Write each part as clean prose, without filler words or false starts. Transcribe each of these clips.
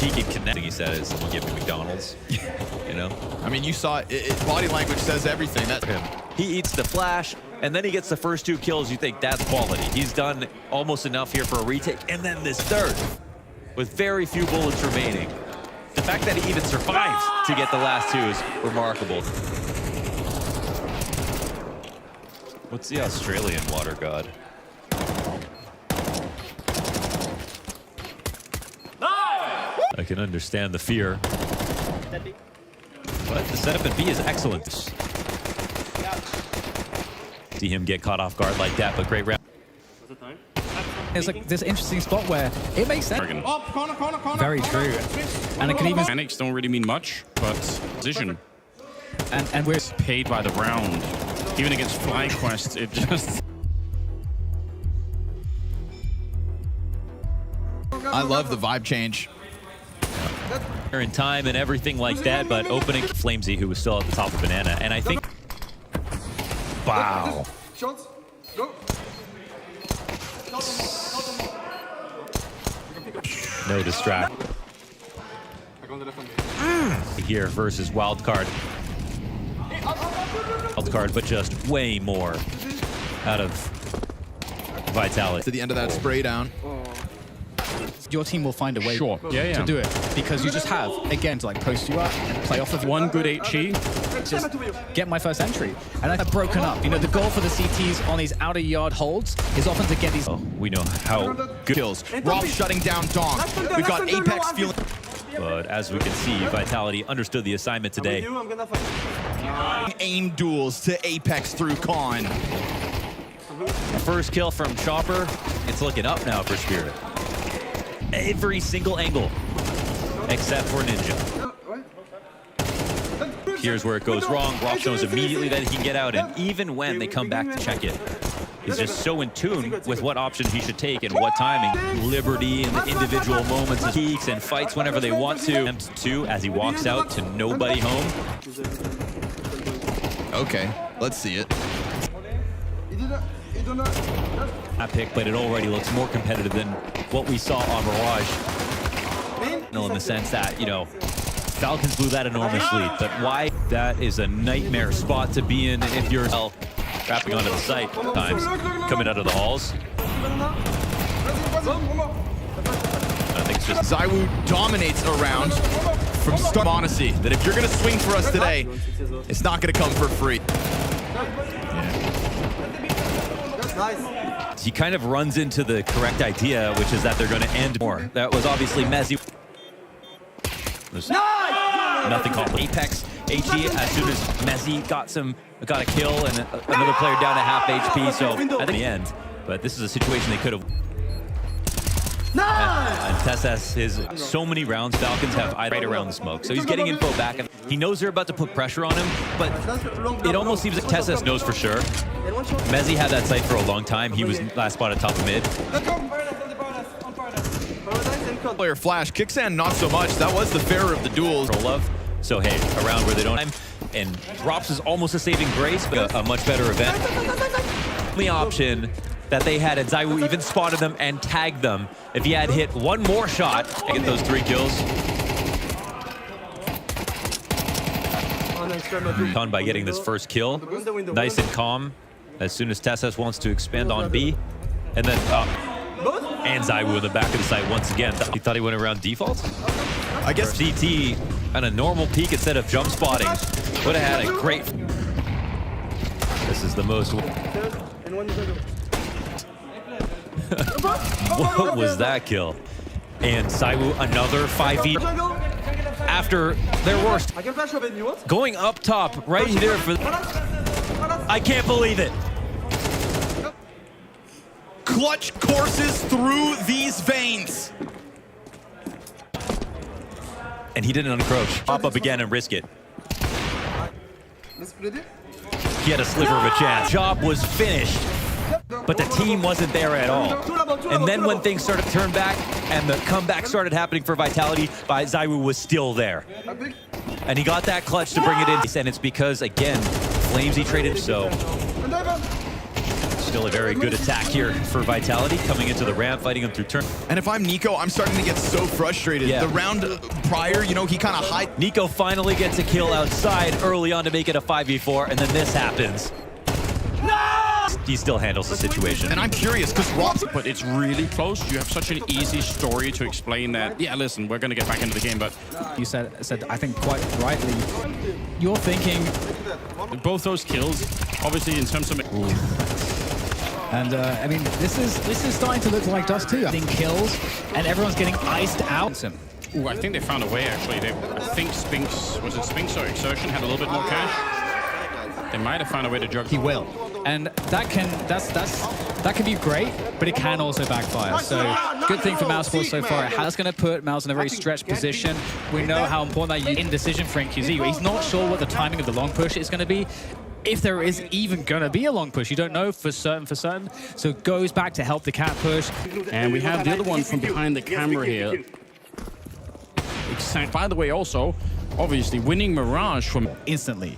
peeking connecting, he said, someone give me McDonald's. You know? I mean, you saw it, body language says everything. That's him. He eats the flash, and then he gets the first 2 kills. You think that's quality. He's done almost enough here for a retake, and then this third, with very few bullets remaining. The fact that he even survives to get the last 2 is remarkable. What's the Australian water god? I can understand the fear. But the setup at B is excellent. See him get caught off guard like that, but great round. It's like this interesting spot where it makes sense. Very true. And it can even... Mechanics don't really mean much, but position. And we're paid by the round. Even against FlyQuest, it just... I love the vibe change. In time and everything like that, but opening Flamesy, who was still at the top of Banana, and I think... Wow. No distract. Here versus Wildcard. Wildcard, but just way more out of Vitality. To the end of that spray down. Your team will find a way to do it, because you just have, again, to like post you up and play off of one good HE. Just get my first entry. And I've broken up. You know, the goal for the CTs on these outer yard holds is often to get these... Oh, we know how good Kills. Rob shutting down Dong. We've got Apex feeling... But as we can see, Vitality understood the assignment today. Aim duels to Apex through Con. First kill from Chopper. It's looking up now for Spirit. Every single angle, except for Ninja. Here's where it goes wrong. Rob knows immediately that he can get out, and even when they come back to check it, he's just so in tune with what option he should take and what timing. Liberty in the individual moments, and peaks and fights whenever they want to. M2 as he walks out to nobody home. Okay, let's see it. That pick, but it already looks more competitive than what we saw on Mirage. No, in the sense that, you know, Falcons blew that enormous lead, but why? That is a nightmare spot to be in if you're wrapping onto the site times, coming out of the halls. I think it's just ZywOo dominates a round from start. Honesty, that if you're gonna swing for us today, it's not gonna come for free. He kind of runs into the correct idea, which is that they're going to end more. That was obviously messy. There's nothing called Apex HE. As soon as Messi got a kill and another player down to half HP, so at the end. But this is a situation they could have. And Tess has so many rounds. Falcons have right around the smoke, so he's getting info back. And he knows they're about to put pressure on him, but it almost seems like Tess knows for sure. Mezzi had that site for a long time. He was last spot at top of mid. Player flash, Kicksan not so much. That was the fairer of the duels. So hey, around where they don't. And Drops is almost a saving grace, but a much better event. The option that they had, and ZywOo even spotted them and tagged them. If he had hit one more shot and get those 3 kills. Con by getting this first kill. Nice and calm. As soon as Tessas wants to expand on B. And then and ZywOo in the back of the site once again. He thought he went around default? I guess CT on a normal peek instead of jump spotting. Would have had a great... This is the most... What was that kill? And ZywOo another 5v after their worst. Going up top right here for... I can't believe it. Clutch courses through these veins. And he didn't uncroach. Pop up again and risk it. He had a sliver of a chance. Job was finished. But the team wasn't there at all. And then when things started to turn back and the comeback started happening for Vitality, ZywOo was still there. And he got that clutch to bring it in. And it's because, again, Flamesy traded. So Still a very good attack here for Vitality, coming into the ramp, fighting him through turn. And if I'm Nico, I'm starting to get so frustrated. Yeah. The round prior, you know, he kind of hide. Nico finally gets a kill outside early on to make it a 5v4, and then this happens. He still handles the situation. And I'm curious, because Rob's... But it's really close. You have such an easy story to explain that, yeah, listen, we're going to get back into the game, but... You said, I think quite rightly, you're thinking... Both those kills, obviously, in terms of... And, I mean, this is starting to look like Dust 2. Getting kills, and everyone's getting iced out. Ooh, I think they found a way, actually. I think Spinx, was it Spinx or xertioN, had a little bit more cash. They might have found a way to jug. He will. And that can be great, but it can also backfire. So good thing for Mouseball so far. That's going to put Mouse in a very stretched position. We know how important that indecision for NQZ. He's not sure what the timing of the long push is going to be. If there is even going to be a long push, you don't know for certain. So it goes back to help the cat push. And we have the other one from behind the camera here. By the way, also, obviously, winning Mirage from... Instantly.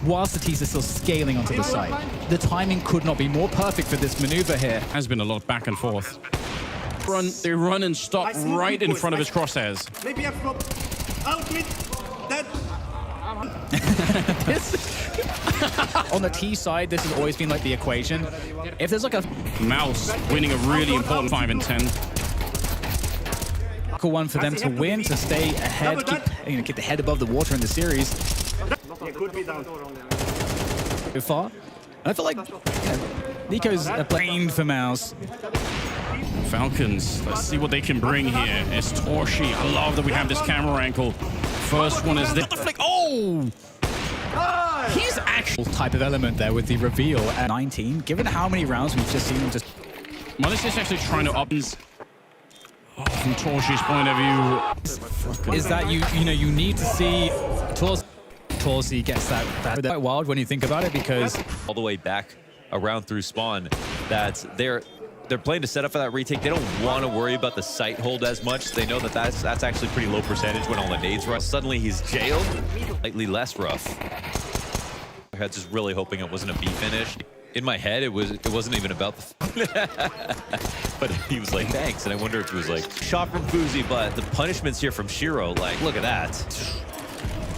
Whilst the tease is still scaling onto the side. The timing could not be more perfect for this maneuver here. Has been a lot of back and forth. They run and stop right in front of his crosshairs. Maybe I flop out with that. On the T side, this has always been like the equation. If there's like a Mouse winning a really important 5 and 10. one for them to win, to stay ahead, keep the head above the water in the series. So far, and I feel like Nico's playing for Mouse. Falcons, let's see what they can bring here. It's torzsi. I love that we have this camera angle. First one is this. Oh! He's actually Type of element there with the reveal at 19. Given how many rounds we've just seen him just... Modest is actually trying to up his... from torzsi's point of view. Is that you need to see torzsi gets that quite wild when you think about it, because All the way back around through spawn, that they're playing to set up for that retake. They don't want to worry about the sight hold as much. They know that that's actually pretty low percentage when all the nades rush. Suddenly he's jailed, slightly less rough. I was just really hoping it wasn't a B finish. In my head, it wasn't even about the... But he was like, thanks. And I wonder if he was like, shot from Fuzi, but the punishments here from Shiro, like, look at that.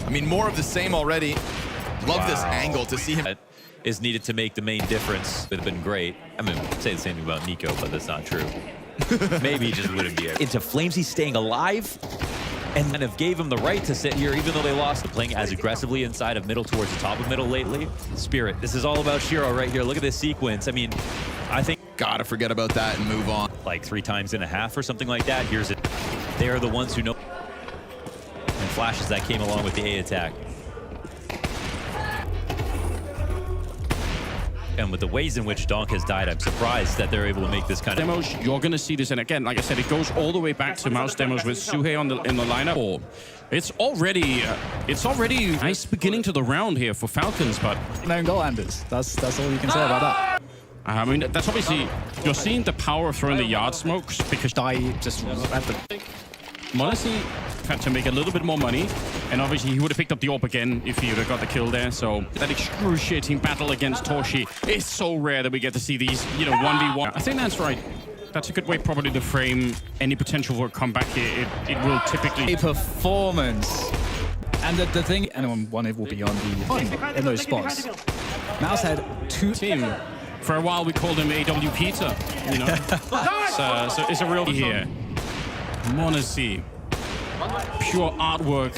I mean, more of the same already. Love this angle to see him. That is needed to make the main difference. It would have been great. I mean, say the same thing about Nico, but that's not true. Maybe he just wouldn't be able. Into Flamesy staying alive, and kind of gave him the right to sit here, even though they lost. Playing as aggressively inside of middle towards the top of middle lately. Spirit, this is all about Shiro right here. Look at this sequence. I mean, I think Gotta forget about that and move on. like 3 times and a half or something like that. Here's it. They are the ones who know. And flashes that came along with the A attack. And with the ways in which Donk has died, I'm surprised that they're able to make this kind of Demos, you're going to see this. And again, like I said, it goes all the way back to Mouse demos with Suhei in the lineup. It's already nice beginning to the round here for Falcons, but... known goal enders. That's all you can say about that. I mean, that's obviously... You're seeing the power of throwing the yard smokes because... Die just at the... Modesty had to make a little bit more money, and obviously he would have picked up the AWP again if he would have got the kill there. So that excruciating battle against torzsi is so rare that we get to see these, 1v1. I think that's right. That's a good way probably to frame any potential for a comeback here. It will typically... A performance. And the thing, anyone wanted will be on in those spots. Mouse had 2 team. For a while we called him AW Peter, so it's a real here. Modesty. Pure artwork.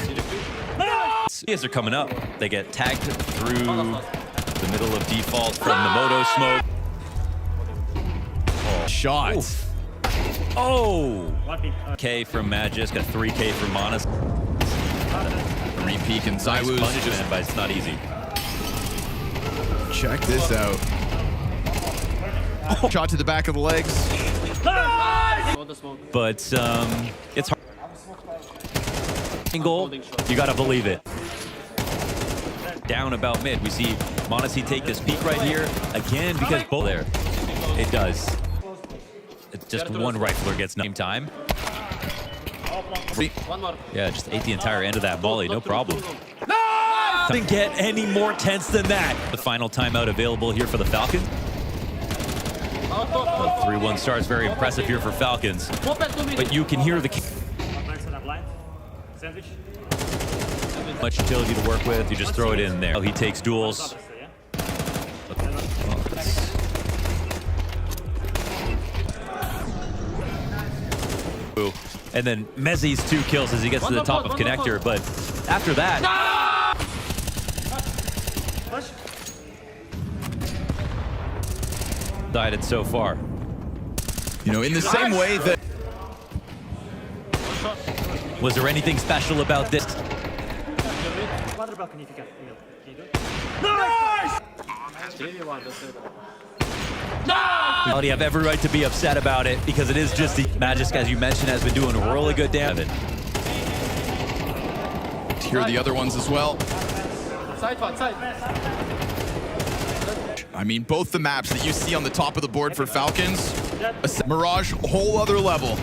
As they're coming up, they get tagged through the middle of default from the Moto smoke. Shot. Oof. Oh! K from Magisk, a 3K from Monas. Repeat and Nice ZywOo's punishment, just... but it's not easy. Check this out. Shot to the back of the legs. But it's hard. Goal, you gotta believe it. Down about mid, we see Monacy take this peek right here again because both there. It does. It's just one rifler gets same time. Yeah, just ate the entire end of that volley, no problem. Doesn't get any more tense than that. The final timeout available here for the Falcons. 3-1 starts very impressive here for Falcons. But you can hear the much utility to work with. You just throw it in there. Oh, he takes duels. And then Mezzi's 2 kills as he gets to the top of connector, but after that... Died so far. You know, in the same way that... Was there anything special about this? You have every right to be upset about it because it is just the Magisk, as you mentioned, has been doing really good damage. Here are the other ones as well. I mean, both the maps that you see on the top of the board for Falcons, Mirage, whole other level.